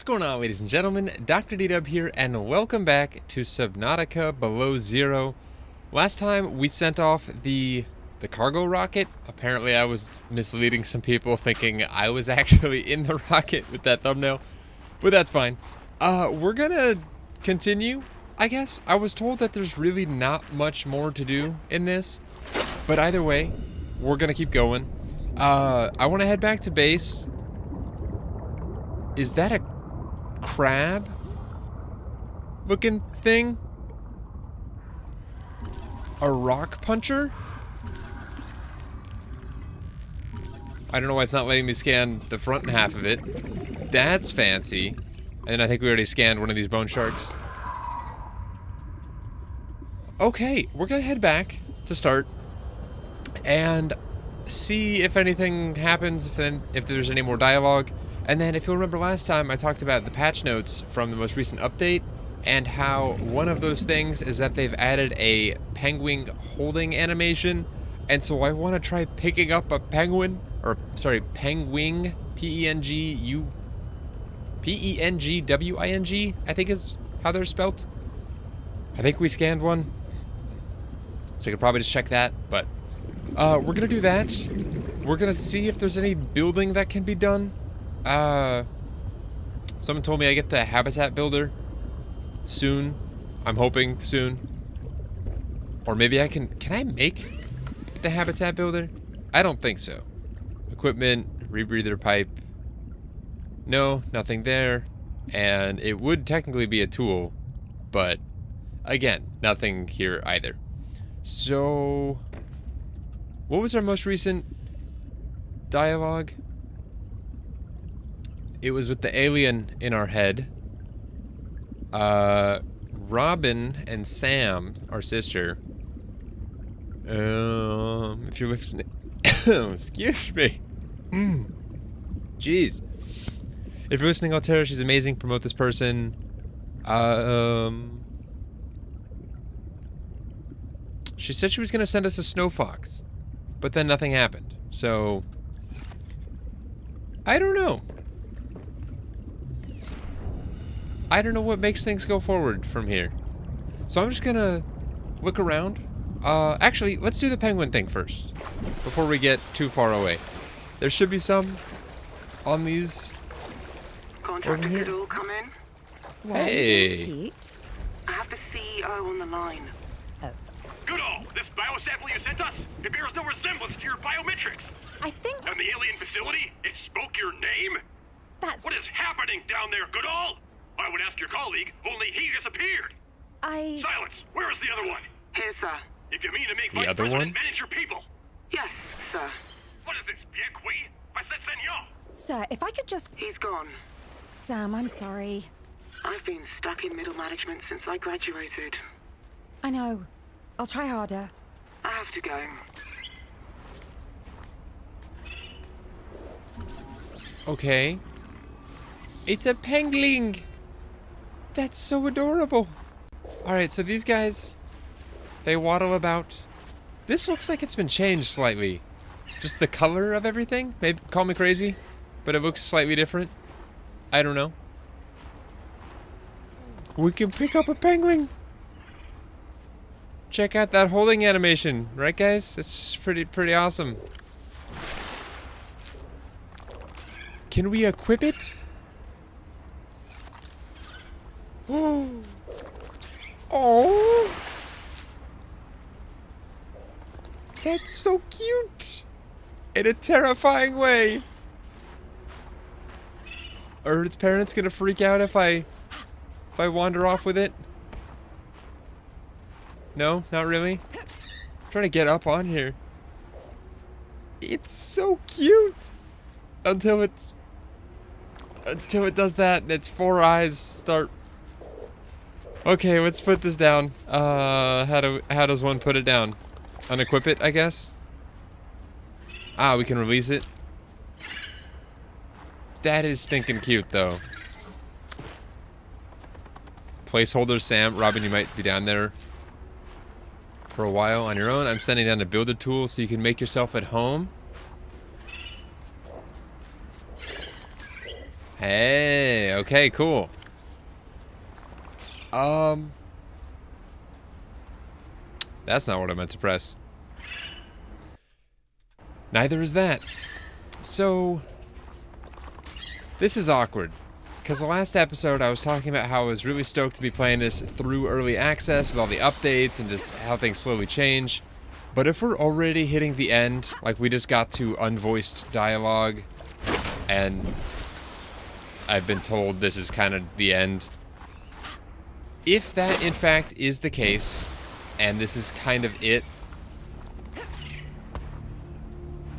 What's going on, ladies and gentlemen? DoctorDDub here, and welcome back to Subnautica Below Zero. Last time we sent off the cargo rocket. Apparently I was misleading some people thinking I was actually in the rocket with that thumbnail, but that's fine. We're gonna continue, I guess. I was told that there's really not much more to do in this, but either way, we're gonna keep going. I want to head back to base. Is that a crab looking thing? A rock puncher? I don't know why it's not letting me scan the front half of it. That's fancy. And I think we already scanned one of these bone sharks. Okay, we're gonna head back to start and see if anything happens, if there's any more dialogue. And then if you'll remember last time I talked about the patch notes from the most recent update and how one of those things is that they've added a penguin holding animation. And so I want to try picking up a penguin, or sorry, penguin, P-E-N-G-W-I-N-G, I think is how they're spelt. I think we scanned one. So you could probably just check that, but we're going to do that. We're going to see if there's any building that can be done. Someone told me I get the habitat builder soon. I'm hoping soon. Or maybe I can I make the habitat builder? I don't think so. Equipment, rebreather pipe. No, nothing there. And it would technically be a tool, but again, nothing here either. So, what was our most recent dialogue? It was with the alien in our head. Robin and Sam, our sister. If you're listening, excuse me. Jeez. If you're listening, Altera, she's amazing. Promote this person. She said she was gonna send us a snow fox, but then nothing happened. So I don't know. I don't know what makes things go forward from here. So I'm just gonna look around. Actually, let's do the penguin thing first, before we get too far away. There should be some on these. Contractor could all come in. Hey. I have the CEO on the line. Goodall, this biosample you sent us, it bears no resemblance to your biometrics. I think And the alien facility, it spoke your name? that's... What is happening down there, Goodall? I would ask your colleague, only he disappeared. Silence! Where is the other one? Here, sir. If you mean to make The Vice other President one? manage your people. Yes, sir. What is this, bien qui? I said senor. Sir, if I could just... He's gone. Sam, I'm sorry. I've been stuck in middle management since I graduated. I know. I'll try harder. I have to go. Okay. It's a penguin. That's so adorable. Alright, so these guys, they waddle about. This looks like it's been changed slightly. Just the color of everything. Maybe call me crazy, but it looks slightly different. I don't know. We can pick up a penguin. Check out that holding animation, right guys? It's pretty awesome. Can we equip it? Oh! That's so cute! In a terrifying way. Are its parents gonna freak out if I wander off with it? No, not really. I'm trying to get up on here. It's so cute! Until it does that and its four eyes start. Okay, let's put this down. How does one put it down? Unequip it, I guess. Ah, we can release it. That is stinking cute, though. Placeholder Sam. Robin, you might be down there for a while on your own. I'm sending down a builder tool so you can make yourself at home. Hey, okay, cool. That's not what I meant to press. Neither is that. So, this is awkward. Because the last episode I was talking about how I was really stoked to be playing this through early access with all the updates and just how things slowly change. But if we're already hitting the end, like we just got to unvoiced dialogue, and I've been told this is kind of the end. If that in fact is the case, and this is kind of it,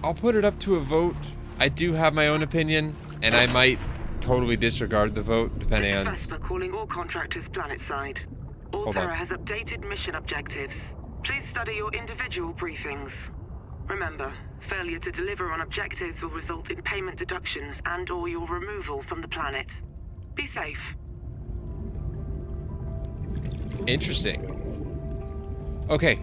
I'll put it up to a vote. I do have my own opinion, and I might totally disregard the vote, depending on... This is Vesper calling all contractors planetside. Aurora has updated mission objectives. Please study your individual briefings. Remember, failure to deliver on objectives will result in payment deductions and/or your removal from the planet. Be safe. Interesting. Okay,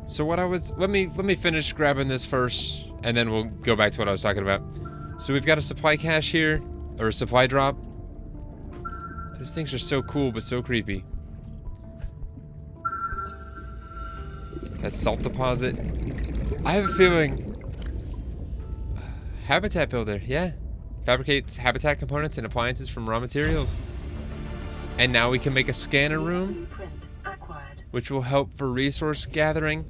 so what I was... Let me finish grabbing this first, and then we'll go back to what I was talking about. So we've got a supply cache here, or a supply drop. Those things are so cool, but so creepy. That salt deposit. I have a feeling... Habitat builder, yeah. Fabricates habitat components and appliances from raw materials. And now we can make a scanner room, which will help for resource gathering.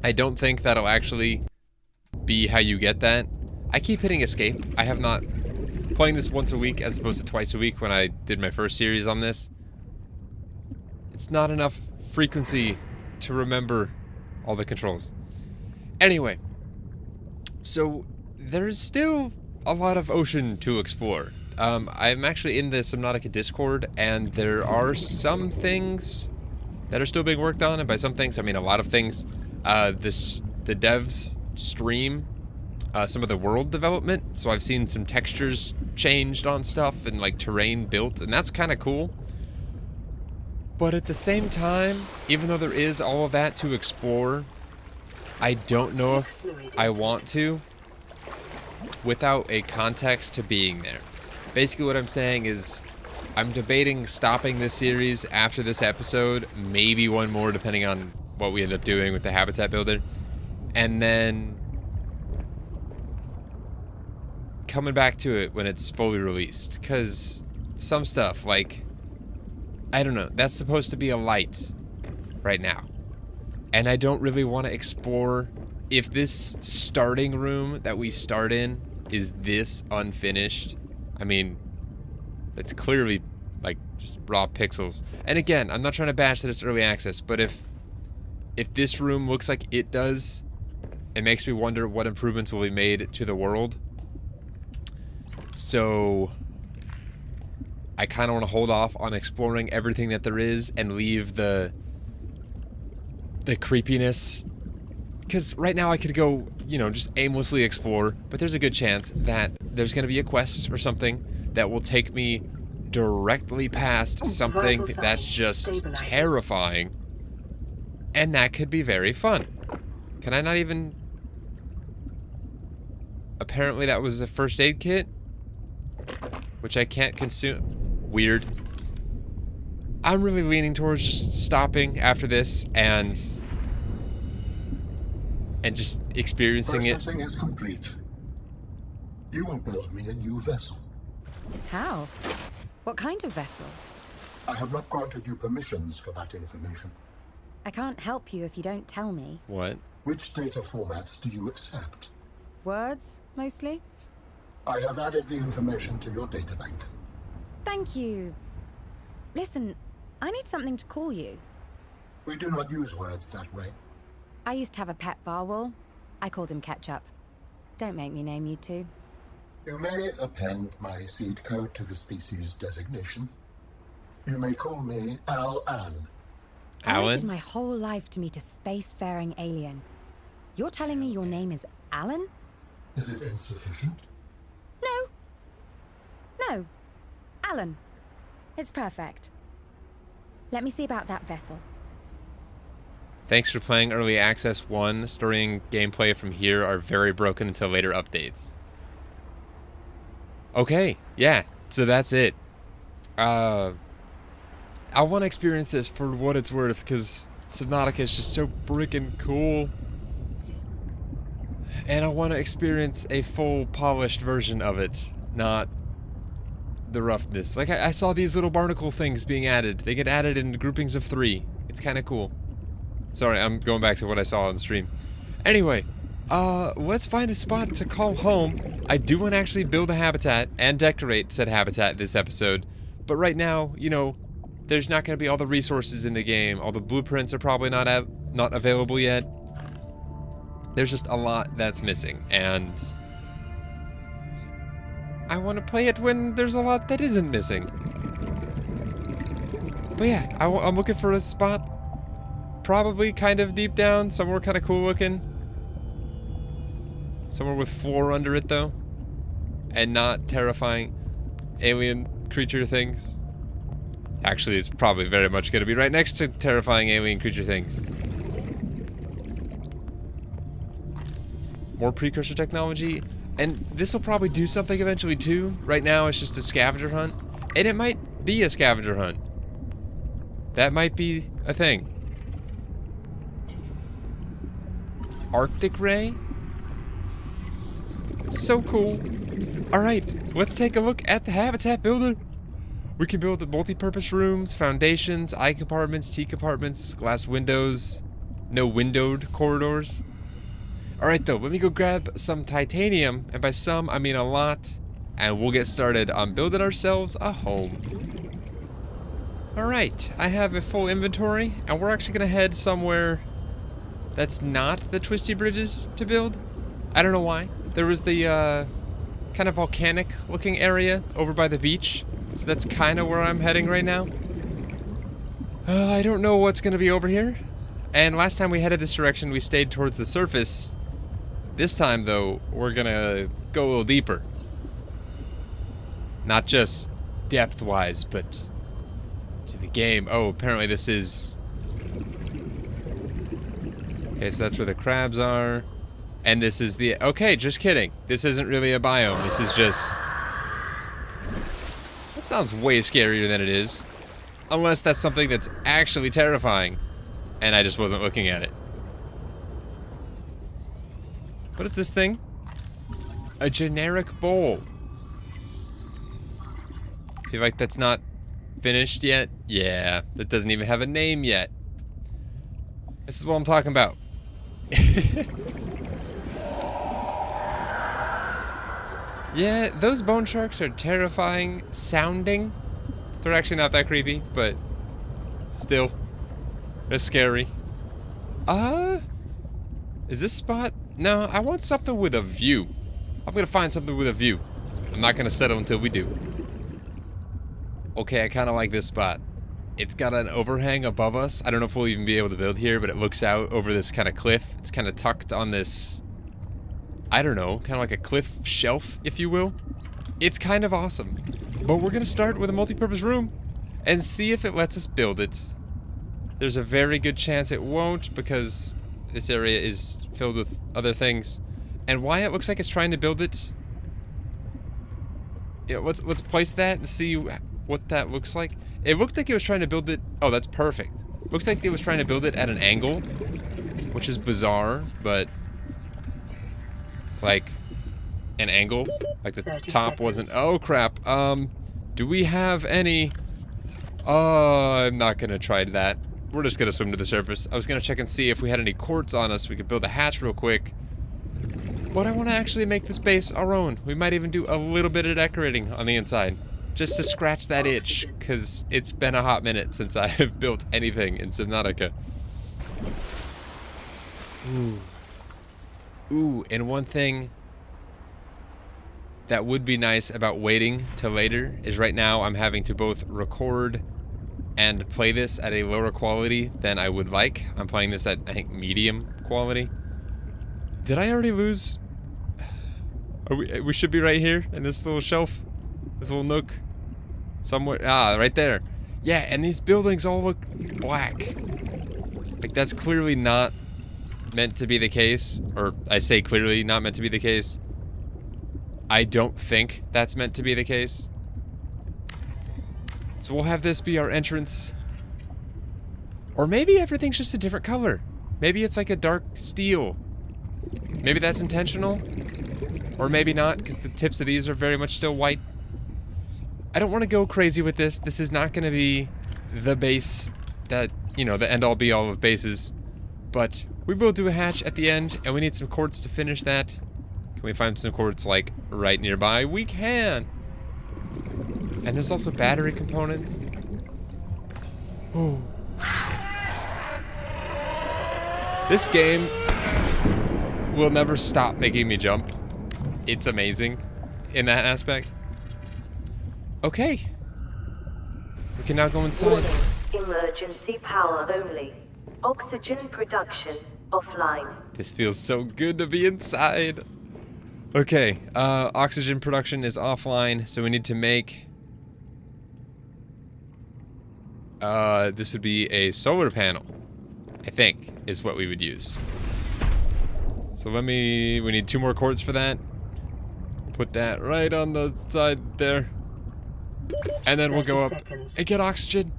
I don't think that'll actually be how you get that. I keep hitting escape. I have not... Playing this once a week as opposed to twice a week when I did my first series on this. It's not enough frequency to remember all the controls. Anyway, so there's still a lot of ocean to explore. I'm actually in the Subnautica Discord, and there are some things that are still being worked on, and by some things I mean a lot of things. The devs stream some of the world development, so I've seen some textures changed on stuff and like terrain built, and that's kind of cool. But at the same time, even though there is all of that to explore, I don't know if I want to without a context to being there. Basically what I'm saying is I'm debating stopping this series after this episode, maybe one more depending on what we end up doing with the habitat builder, and then coming back to it when it's fully released. Because some stuff, like, I don't know, that's supposed to be a light right now. And I don't really want to explore... If this starting room that we start in is this unfinished, I mean, it's clearly, like, just raw pixels. And again, I'm not trying to bash that it's early access, but if this room looks like it does, it makes me wonder what improvements will be made to the world. So I kind of want to hold off on exploring everything that there is and leave the creepiness. Because right now I could go, you know, just aimlessly explore, but there's a good chance that there's going to be a quest or something that will take me directly past something that's just terrifying. And that could be very fun. Can I not even... Apparently that was a first aid kit, which I can't consume. Weird. I'm really leaning towards just stopping after this and just experiencing it. Processing is complete. You will build me a new vessel. How? What kind of vessel? I have not granted you permissions for that information. I can't help you if you don't tell me. What? Which data formats do you accept? Words, mostly? I have added the information to your databank. Thank you. Listen, I need something to call you. We do not use words that way. I used to have a pet barwol. I called him Ketchup. Don't make me name you two. You may append my seed code to the species designation. You may call me Al-An. I waited Alan? my whole life to meet a spacefaring alien. You're telling me your name is Alan? Is it insufficient? No. No. Alan. It's perfect. Let me see about that vessel. Thanks for playing Early Access 1. Story and gameplay from here are very broken until later updates. Okay, yeah, so that's it. I want to experience this for what it's worth, because Subnautica is just so freaking cool. And I want to experience a full polished version of it, not the roughness. Like, I saw these little barnacle things being added. They get added in groupings of 3. It's kind of cool. Sorry, I'm going back to what I saw on stream. Anyway, let's find a spot to call home. I do want to actually build a habitat and decorate said habitat this episode. But right now, you know, there's not going to be all the resources in the game. All the blueprints are probably not available yet. There's just a lot that's missing, and I want to play it when there's a lot that isn't missing. But yeah, I'm looking for a spot, probably kind of deep down, somewhere kind of cool looking. Somewhere with floor under it, though, and not terrifying alien creature things. Actually, it's probably very much going to be right next to terrifying alien creature things. More precursor technology, and this will probably do something eventually too. Right now it's just a scavenger hunt, and it might be a scavenger hunt. That might be a thing. Arctic Ray? So cool. Alright, let's take a look at the habitat builder. We can build multi-purpose rooms, foundations, eye compartments, T compartments, glass windows, no windowed corridors. Alright though, let me go grab some titanium, and by some I mean a lot, and we'll get started on building ourselves a home. Alright, I have a full inventory, and we're actually gonna head somewhere that's not the twisty bridges to build. I don't know why. There was the kind of volcanic looking area over by the beach, so that's kind of where I'm heading right now. I don't know what's gonna be over here, and last time we headed this direction we stayed towards the surface. This time, though, we're gonna go a little deeper. Not just depth-wise, but to the game. Oh, apparently this is... Okay, so that's where the crabs are. And this is the... Okay, just kidding. This isn't really a biome. This is just... That sounds way scarier than it is. Unless that's something that's actually terrifying, and I just wasn't looking at it. What is this thing? A generic bowl. Feel like that's not finished yet? Yeah, that doesn't even have a name yet. This is what I'm talking about. Yeah, those bone sharks are terrifying sounding. They're actually not that creepy, but still, they're scary. Is this spot? No, I want something with a view. I'm gonna find something with a view. I'm not gonna settle until we do. Okay, I kinda like this spot. It's got an overhang above us. I don't know if we'll even be able to build here, but it looks out over this kind of cliff. It's kind of tucked on this, I don't know, kind of like a cliff shelf, if you will. It's kind of awesome. But we're gonna start with a multi-purpose room and see if it lets us build it. There's a very good chance it won't, because this area is filled with other things. And why it looks like it's trying to build it... Yeah, let's place that and see what that looks like. It looked like it was trying to build it... Oh, that's perfect. Looks like it was trying to build it at an angle, which is bizarre, but... Like, an angle? Like the top wasn't... Oh, crap. Do we have any... I'm not gonna try that. We're just gonna swim to the surface. I was gonna check and see if we had any quartz on us. We could build a hatch real quick. But I want to actually make this base our own. We might even do a little bit of decorating on the inside, just to scratch that itch, because it's been a hot minute since I have built anything in Subnautica. Ooh, and one thing that would be nice about waiting till later is right now I'm having to both record and play this at a lower quality than I would like. I'm playing this at, I think, medium quality. Did I already lose? We should be right here in this little shelf, this little nook, somewhere. Ah, right there. Yeah, and these buildings all look black. Like, that's clearly not meant to be the case, or I say clearly not meant to be the case. I don't think that's meant to be the case. So we'll have this be our entrance. Or maybe everything's just a different color. Maybe it's like a dark steel. Maybe that's intentional. Or maybe not, because the tips of these are very much still white. I don't want to go crazy with this. This is not going to be the base that, you know, the end-all be-all of bases. But we will do a hatch at the end, and we need some quartz to finish that. Can we find some quartz, like, right nearby? We can! And there's also battery components. Oh. This game will never stop making me jump. It's amazing in that aspect. Okay. We can now go inside. Warning. Emergency power only. Oxygen production offline. This feels so good to be inside. Okay, oxygen production is offline, so we need to make... this would be a solar panel, I think, is what we would use. So we need 2 more quartz for that. Put that right on the side there. And then we'll go up and get oxygen.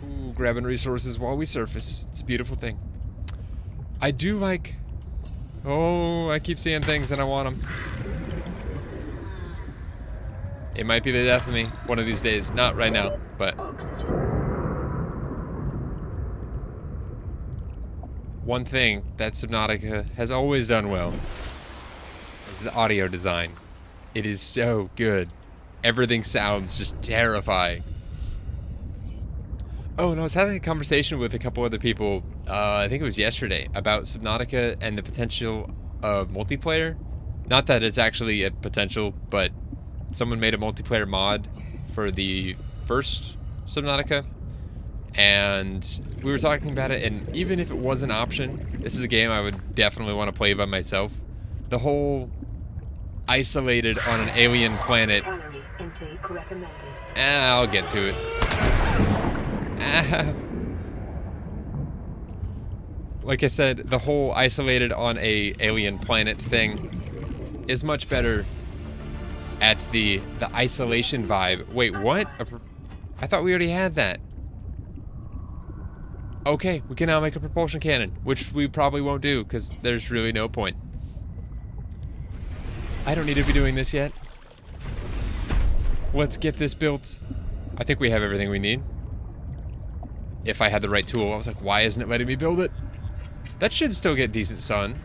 Ooh, grabbing resources while we surface. It's a beautiful thing. I do like... Oh, I keep seeing things and I want them. It might be the death of me one of these days. Not right now, but... One thing that Subnautica has always done well is the audio design. It is so good. Everything sounds just terrifying. Oh, and I was having a conversation with a couple other people, I think it was yesterday, about Subnautica and the potential of multiplayer. Not that it's actually a potential, but someone made a multiplayer mod for the first Subnautica. And we were talking about it, and even if it was an option, this is a game I would definitely want to play by myself. The whole isolated on an alien planet. Calorie intake recommended. I'll get to it. Like I said, the whole isolated on a alien planet thing is much better at the isolation vibe. Wait, what? I thought we already had that. Okay, we can now make a propulsion cannon, which we probably won't do because there's really no point. I don't need to be doing this yet. Let's get this built. I think we have everything we need. If I had the right tool. I was like, why isn't it letting me build it? That should still get decent sun.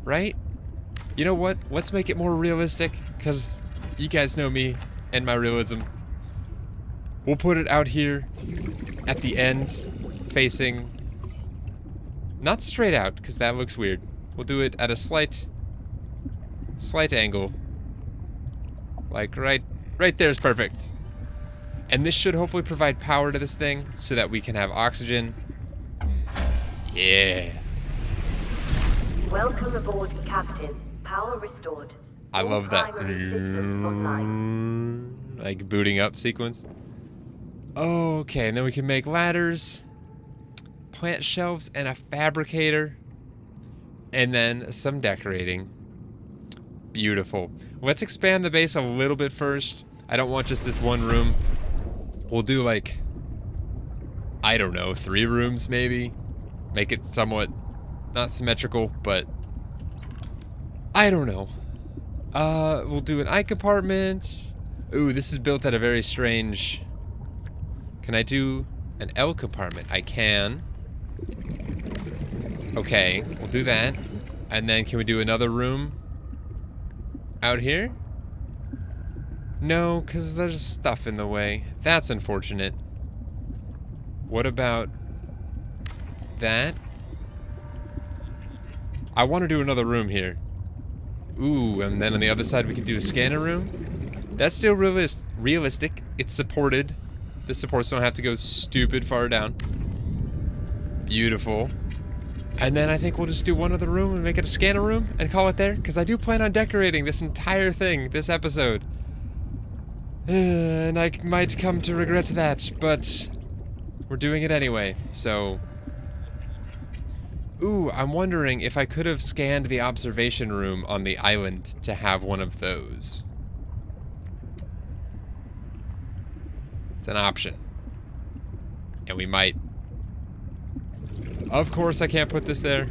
Right? You know what? Let's make it more realistic, because you guys know me and my realism. We'll put it out here at the end, facing... Not straight out, because that looks weird. We'll do it at a slight angle. Like right there is perfect. And this should hopefully provide power to this thing so that we can have oxygen. Yeah. Welcome aboard, Captain. Power restored. I love that. Primary systems online. Like booting up sequence. Okay, and then we can make ladders, plant shelves, and a fabricator. And then some decorating. Beautiful. Let's expand the base a little bit first. I don't want just this one room. We'll do like, I don't know, 3 rooms maybe. Make it somewhat not symmetrical, but I don't know. We'll do an I compartment. Ooh, this is built at a very strange... Can I do an L compartment? I can. Okay, we'll do that. And then can we do another room out here? No, because there's stuff in the way. That's unfortunate. What about that? I want to do another room here. Ooh, and then on the other side we can do a scanner room. That's still realistic. It's supported. The supports don't have to go stupid far down. Beautiful. And then I think we'll just do one other room and make it a scanner room and call it there, because I do plan on decorating this entire thing, this episode. And I might come to regret that, but we're doing it anyway, so... Ooh, I'm wondering if I could have scanned the observation room on the island to have one of those. It's an option. And we might. Of course I can't put this there.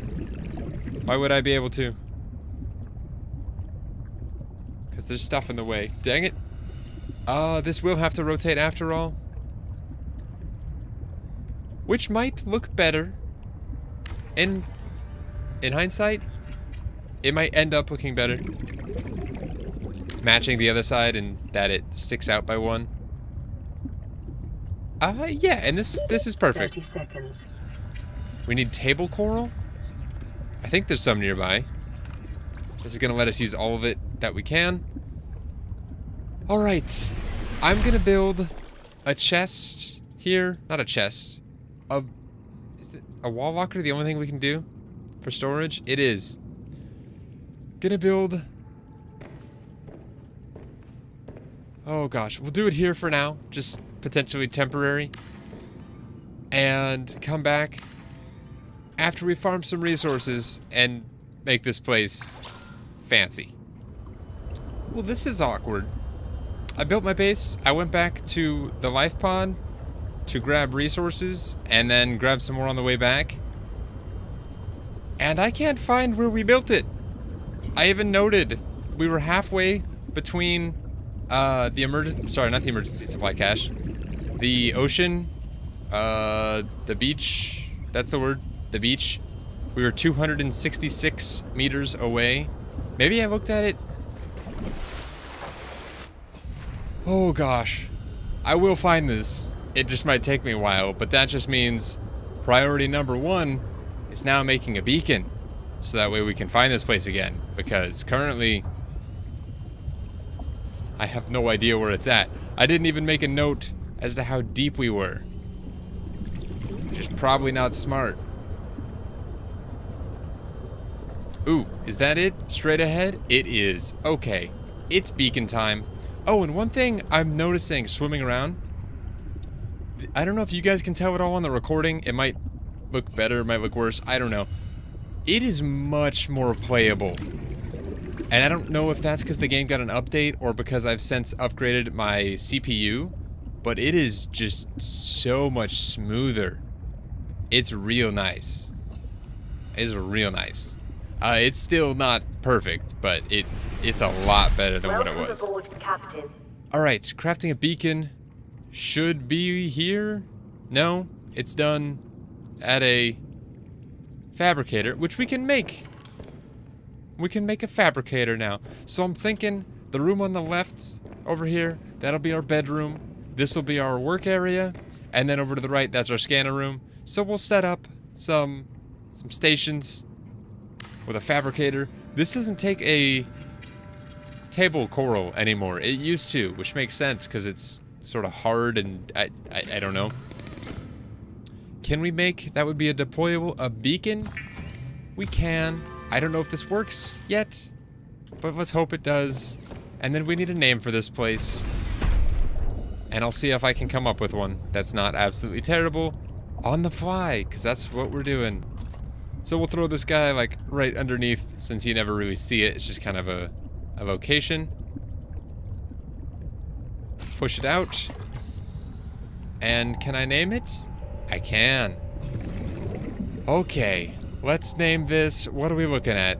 Why would I be able to? Because there's stuff in the way. Dang it. This will have to rotate after all. Which might look better. In hindsight, it might end up looking better. Matching the other side and that it sticks out by one. Yeah, and this is perfect. 30 seconds. We need table coral? I think there's some nearby. This is gonna let us use all of it that we can. Alright. I'm gonna build a chest here. Not a chest. Is it a wall locker the only thing we can do for storage? It is. Gonna build... Oh gosh, we'll do it here for now. Just potentially temporary. And come back after we farm some resources and make this place fancy. Well, this is awkward. I built my base. I went back to the life pod to grab resources and then grab some more on the way back. And I can't find where we built it. I even noted we were halfway between not the emergency supply cache, the ocean, the beach, that's the word, the beach. We were 266 meters away. Maybe I looked at it. Oh gosh, I will find this. It just might take me a while, but that just means priority number one is now making a beacon, so that way we can find this place again, because currently I have no idea where it's at. I didn't even make a note as to how deep we were, which is probably not smart. Ooh, is that it? Straight ahead? It is. Okay, it's beacon time. Oh, and one thing I'm noticing swimming around, I don't know if you guys can tell it all on the recording. It might look better, it might look worse, I don't know. It is much more playable. And I don't know if that's because the game got an update or because I've since upgraded my CPU, but it is just so much smoother. It's real nice. It's real nice. It's still not perfect, but it's a lot better than what it was. Welcome aboard, Captain. Alright, crafting a beacon should be here. No, it's done at a fabricator, which we can make. We can make a fabricator now. So I'm thinking the room on the left over here, that'll be our bedroom. This will be our work area. And then over to the right, that's our scanner room. So we'll set up some stations with a fabricator. This doesn't take a table coral anymore. It used to, which makes sense because it's sort of hard and I don't know. Can we make, that would be a deployable, a beacon? We can. I don't know if this works yet, but let's hope it does. And then we need a name for this place. And I'll see if I can come up with one that's not absolutely terrible on the fly, because that's what we're doing. So we'll throw this guy like right underneath, since you never really see it. It's just kind of a location. Push it out. And can I name it? I can. Okay. Let's name this, what are we looking at?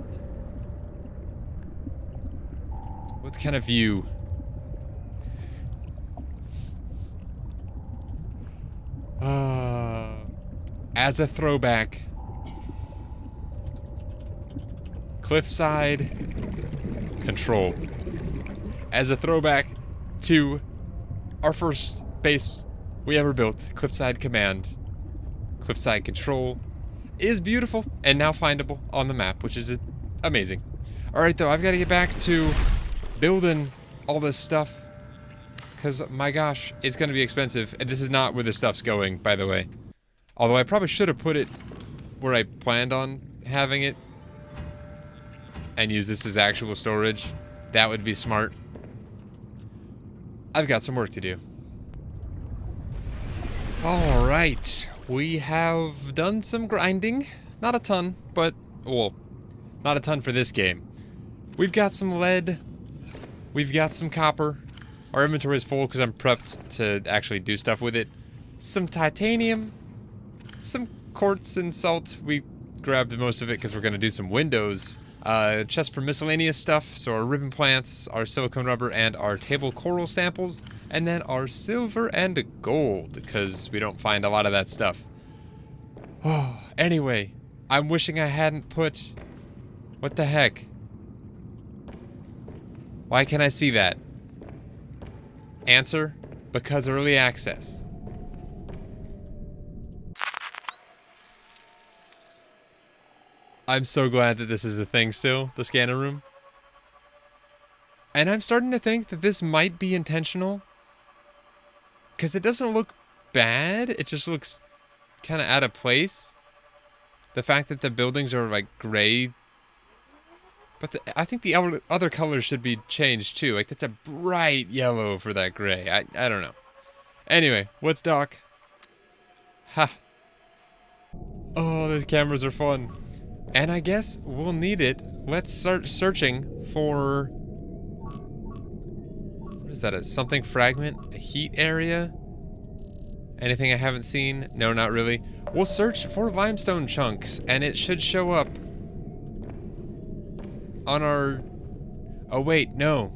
What kind of view? As a throwback. Cliffside Control. As a throwback to our first base we ever built, Cliffside Command. Cliffside Control is beautiful and now findable on the map, which is amazing. Alright though, I've got to get back to building all this stuff, because my gosh, it's going to be expensive. And this is not where the stuff's going, by the way. Although I probably should have put it where I planned on having it and use this as actual storage. That would be smart. I've got some work to do. Alright, we have done some grinding Not a ton, but, well, not a ton for this game. We've got some lead. We've got some copper. Our inventory is full because I'm prepped to actually do stuff with it. Some titanium. Some quartz and salt. We grabbed most of it because we're going to do some windows. Chest for miscellaneous stuff. So our ribbon plants, our silicone rubber, and our table coral samples. And then our silver and gold because we don't find a lot of that stuff. Oh, anyway, I'm wishing I hadn't put... What the heck? Why can't I see that? Answer, because early access. I'm so glad that this is a thing still, the scanner room. And I'm starting to think that this might be intentional. Because it doesn't look bad, it just looks kind of out of place. The fact that the buildings are like gray. But I think the other colors should be changed too. Like that's a bright yellow for that gray. I don't know. Anyway, what's Doc? Ha. Oh, those cameras are fun. And I guess we'll need it. Let's start searching for... What is that? A something fragment? A heat area? Anything I haven't seen? No, not really. We'll search for limestone chunks, and it should show up on our... Oh wait, no.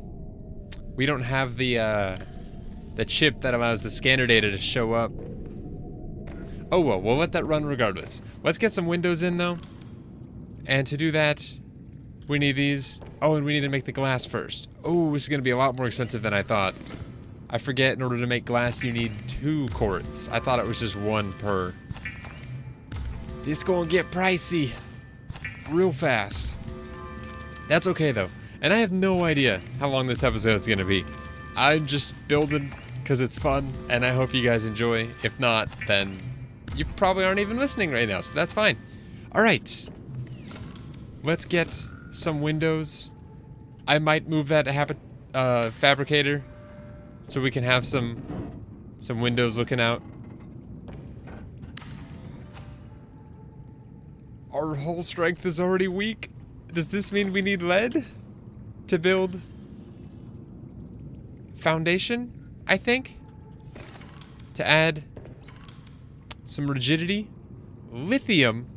We don't have the chip that allows the scanner data to show up. Oh well, we'll let that run regardless. Let's get some windows in though. And to do that, we need these. Oh, and we need to make the glass first. Oh, this is gonna be a lot more expensive than I thought. I forget, in order to make glass, you need 2 quartz. I thought it was just 1 per. This gonna get pricey real fast. That's okay, though. And I have no idea how long this episode's gonna be. I'm just building because it's fun, and I hope you guys enjoy. If not, then you probably aren't even listening right now, so that's fine. All right. Let's get some windows. I might move that fabricator so we can have some windows looking out. Our hull strength is already weak. Does this mean we need lead to build foundation, I think? To add some rigidity. Lithium,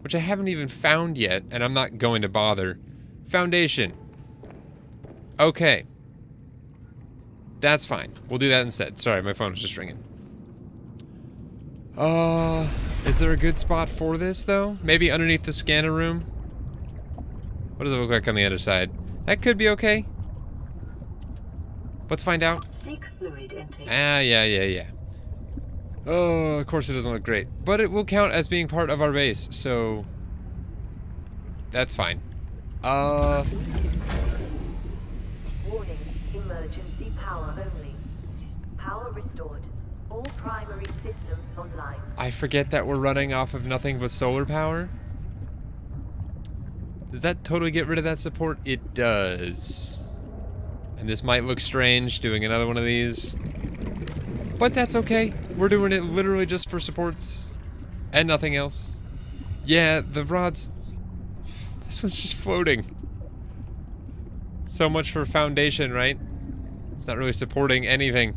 which I haven't even found yet, and I'm not going to bother. Foundation. Okay. That's fine. We'll do that instead. Sorry, my phone was just ringing. Is there a good spot for this, though? Maybe underneath the scanner room? What does it look like on the other side? That could be okay. Let's find out. Seek fluid intake. Yeah. Oh, of course it doesn't look great. But it will count as being part of our base, so... That's fine. Warning. Emergency power only. Power restored. All primary systems online. I forget that we're running off of nothing but solar power. Does that totally get rid of that support? It does. And this might look strange, doing another one of these. But that's okay. We're doing it literally just for supports and nothing else. Yeah, the rods... This one's just floating. So much for foundation, right? It's not really supporting anything.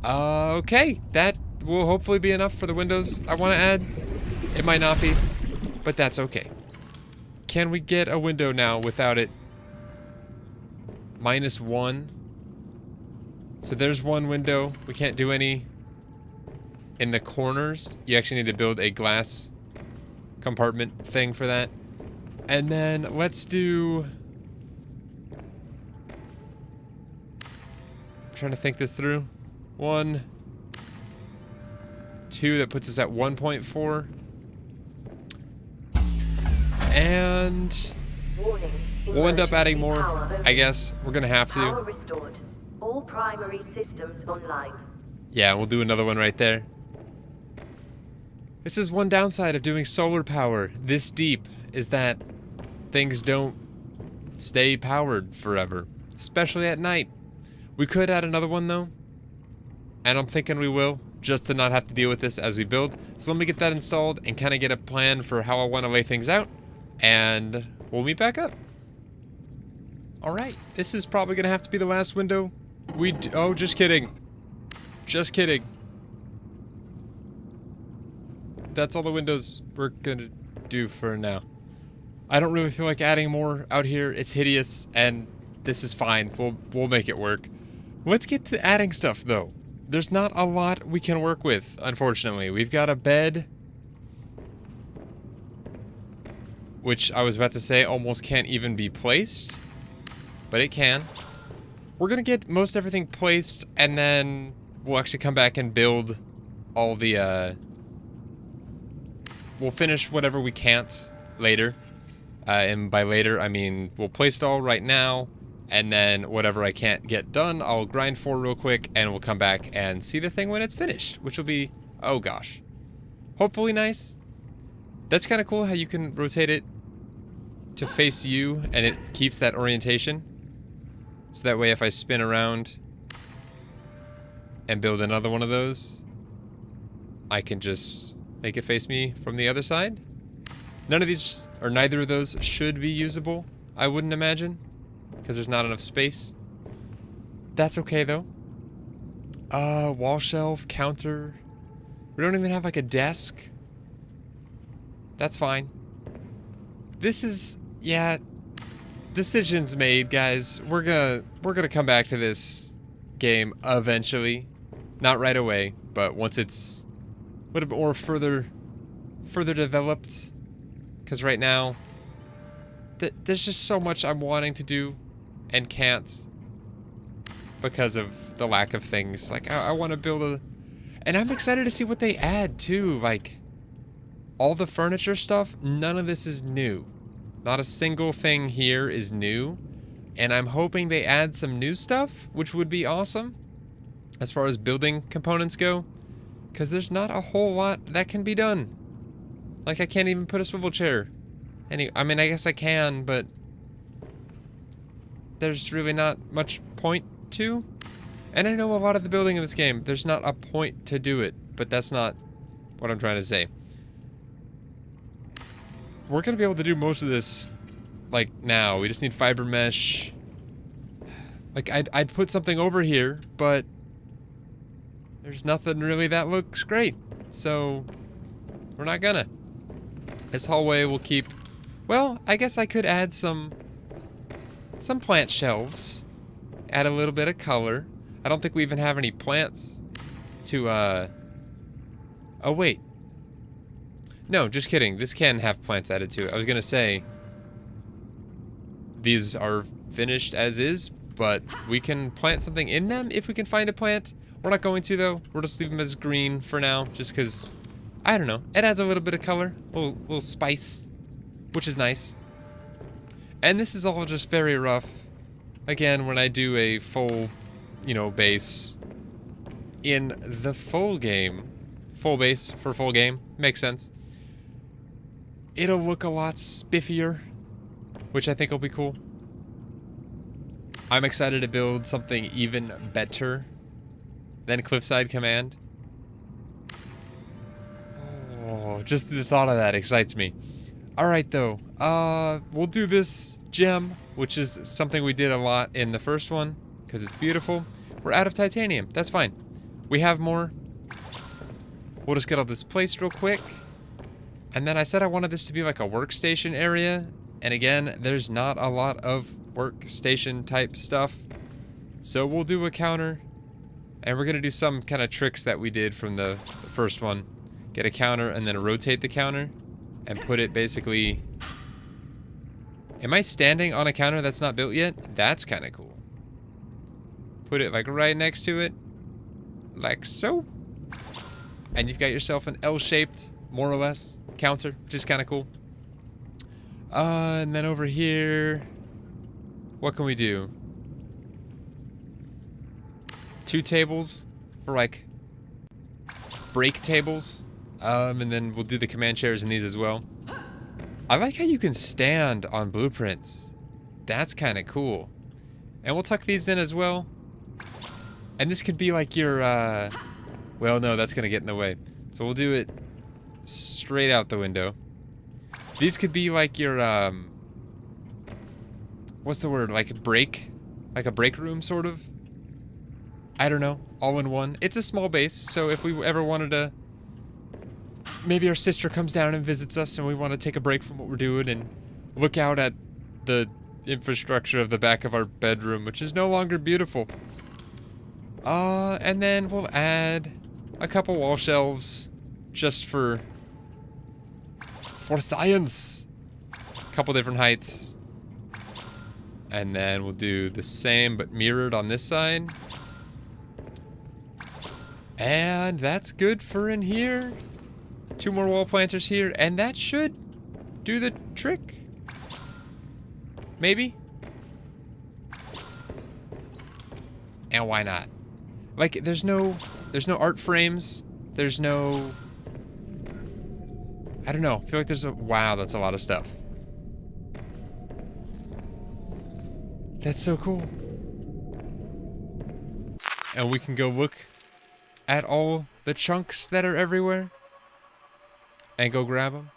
Okay. That will hopefully be enough for the windows I want to add. It might not be, but that's okay. Can we get a window now without it? -1. So there's one window. We can't do any in the corners. You actually need to build a glass compartment thing for that. And then let's do... I'm trying to think this through. 1, 2, that puts us at 1.4. And we'll end up adding more, I guess. We're gonna have to. Power restored. All primary systems online. Yeah, we'll do another one right there. This is one downside of doing solar power this deep, is that things don't stay powered forever, especially at night. We could add another one though, and I'm thinking we will, just to not have to deal with this as we build. So let me get that installed and kind of get a plan for how I want to lay things out, and we'll meet back up. Alright, this is probably going to have to be the last window. Oh, just kidding. Just kidding. That's all the windows we're going to do for now. I don't really feel like adding more out here. It's hideous, and this is fine. We'll make it work. Let's get to adding stuff, though. There's not a lot we can work with, unfortunately. We've got a bed, which I was about to say almost can't even be placed, but it can. We're gonna get most everything placed, and then we'll actually come back and build all the, we'll finish whatever we can't later. And by later, I mean we'll place it all right now, and then whatever I can't get done, I'll grind for real quick, and we'll come back and see the thing when it's finished, which will be, oh gosh, hopefully nice. That's kind of cool how you can rotate it to face you, and it keeps that orientation. So that way if I spin around and build another one of those, I can just make it face me from the other side. None of these, or neither of those, should be usable, I wouldn't imagine, because there's not enough space. That's okay, though. Wall shelf, counter. We don't even have, like, a desk. That's fine. This is, yeah, decisions made, guys. We're gonna come back to this game eventually. Not right away, but once it's a little bit more further developed. Because right now, there's just so much I'm wanting to do and can't because of the lack of things. Like, I want to build a... And I'm excited to see what they add, too. Like, all the furniture stuff, none of this is new. Not a single thing here is new. And I'm hoping they add some new stuff, which would be awesome as far as building components go. Because there's not a whole lot that can be done. Like, I can't even put a swivel chair. I mean, I guess I can, but there's really not much point to. And I know a lot of the building in this game, there's not a point to do it, but that's not what I'm trying to say. We're going to be able to do most of this, like, now. We just need fiber mesh. Like, I'd put something over here, but there's nothing really that looks great. So, we're not gonna. This hallway will keep... Well, I guess I could add some plant shelves. Add a little bit of color. I don't think we even have any plants to, Oh, wait. No, just kidding. This can have plants added to it. I was gonna say... These are finished as is, but we can plant something in them if we can find a plant. We're not going to, though. We'll just leave them as green for now, just because... I don't know. It adds a little bit of color, a little spice, which is nice. And this is all just very rough. Again, when I do a full, base in the full game, full base for full game, makes sense. It'll look a lot spiffier, which I think will be cool. I'm excited to build something even better than Cliffside Command. Oh, just the thought of that excites me. Alright, though. We'll do this gem, which is something we did a lot in the first one, because it's beautiful. We're out of titanium. That's fine. We have more. We'll just get all this placed real quick. And then I said I wanted this to be like a workstation area. And again, there's not a lot of workstation type stuff. So we'll do a counter. And we're going to do some kind of tricks that we did from the first one. Get a counter and then rotate the counter and put it basically... Am I standing on a counter that's not built yet? That's kind of cool. Put it like right next to it. Like so. And you've got yourself an L-shaped, more or less, counter, which is kind of cool. And then over here... What can we do? 2 tables for like break tables. And then we'll do the command chairs in these as well. I like how you can stand on blueprints. That's kind of cool. And we'll tuck these in as well. And this could be like your Well, no, that's gonna get in the way. So we'll do it straight out the window. These could be like your, what's the word? Like a break room, sort of? I don't know. All in one. It's a small base, so if we ever wanted to... Maybe our sister comes down and visits us and we want to take a break from what we're doing and look out at the infrastructure of the back of our bedroom, which is no longer beautiful. And then we'll add a couple wall shelves just for science. A couple different heights. And then we'll do the same but mirrored on this side. And that's good for in here. 2 more wall planters here, and that should do the trick. Maybe. And why not? Like, there's no art frames. There's no... I don't know. I feel like there's a... Wow, that's a lot of stuff. That's so cool. And we can go look at all the chunks that are everywhere. And go grab them.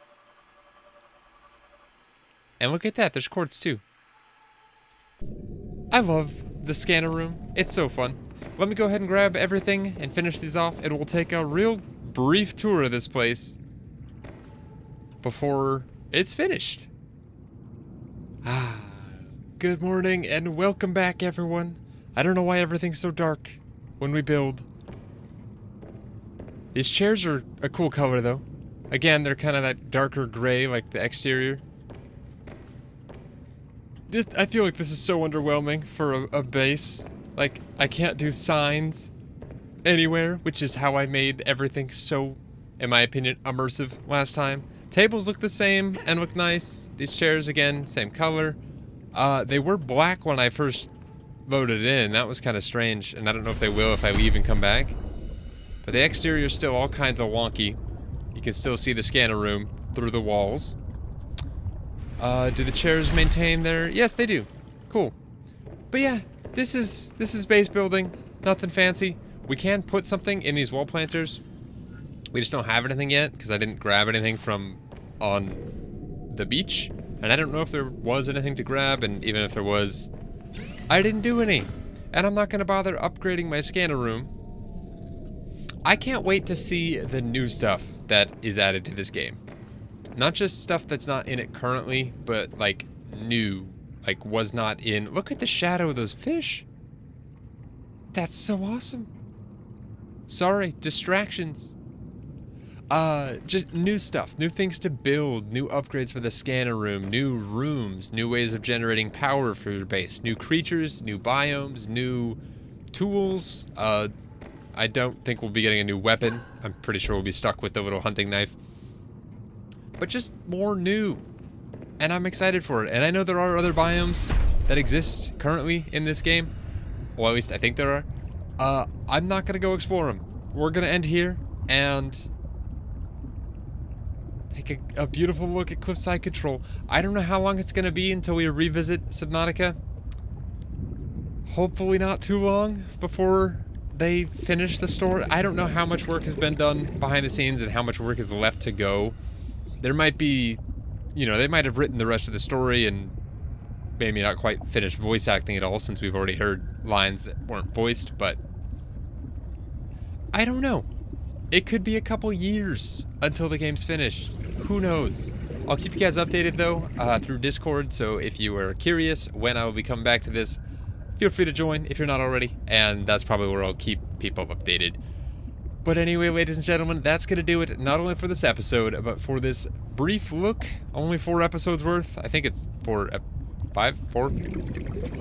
And look at that, there's quartz too. I love the scanner room. It's so fun. Let me go ahead and grab everything and finish these off. It will take a real brief tour of this place before it's finished. Good morning and welcome back, everyone. I don't know why everything's so dark when we build. These chairs are a cool color though. Again, they're kind of that darker gray like the exterior. I feel like this is so underwhelming for a base. Like, I can't do signs anywhere, which is how I made everything so, in my opinion, immersive last time. Tables look the same and look nice. These chairs, again, same color. They were black when I first voted in. That was kind of strange, and I don't know if they will if I leave and come back. But the exterior is still all kinds of wonky. You can still see the scanner room through the walls. Do the chairs maintain their... Yes, they do. Cool. But yeah, this is base building. Nothing fancy. We can put something in these wall planters. We just don't have anything yet because I didn't grab anything from on the beach. And I don't know if there was anything to grab, and even if there was, I didn't do any. And I'm not going to bother upgrading my scanner room. I can't wait to see the new stuff that is added to this game. Not just stuff that's not in it currently, but like new, like was not in. Look at the shadow of those fish. That's so awesome. Sorry, distractions. Just new stuff, new things to build, new upgrades for the scanner room, new rooms, new ways of generating power for your base, new creatures, new biomes, new tools. I don't think we'll be getting a new weapon. I'm pretty sure we'll be stuck with the little hunting knife. But just more new. And I'm excited for it. And I know there are other biomes that exist currently in this game. Well, at least I think there are. I'm not going to go explore them. We're going to end here and take a beautiful look at Cliffside Control. I don't know how long it's going to be until we revisit Subnautica. Hopefully not too long before they finish the story. I don't know how much work has been done behind the scenes and how much work is left to go. There might be, you know, they might have written the rest of the story and maybe not quite finished voice acting at all since we've already heard lines that weren't voiced, but I don't know. It could be a couple years until the game's finished. Who knows? I'll keep you guys updated though through Discord, so if you are curious when I will be coming back to this, feel free to join if you're not already, and that's probably where I'll keep people updated. But anyway, ladies and gentlemen, that's going to do it, not only for this episode, but for this brief look, only 4 episodes worth. I think it's 4,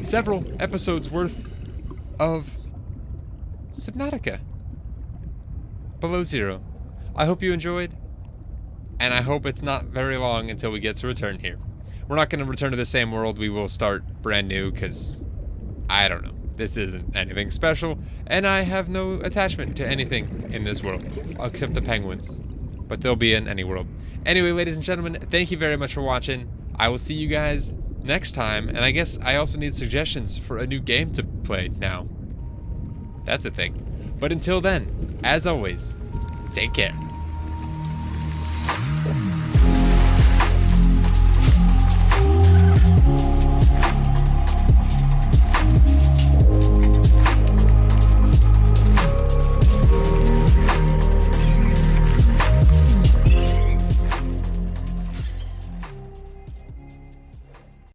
several episodes worth of Subnautica Below Zero. I hope you enjoyed, and I hope it's not very long until we get to return here. We're not going to return to the same world. We will start brand new, because I don't know. This isn't anything special, and I have no attachment to anything in this world, except the penguins. But they'll be in any world. Anyway, ladies and gentlemen, thank you very much for watching. I will see you guys next time, and I guess I also need suggestions for a new game to play now. That's a thing. But until then, as always, take care.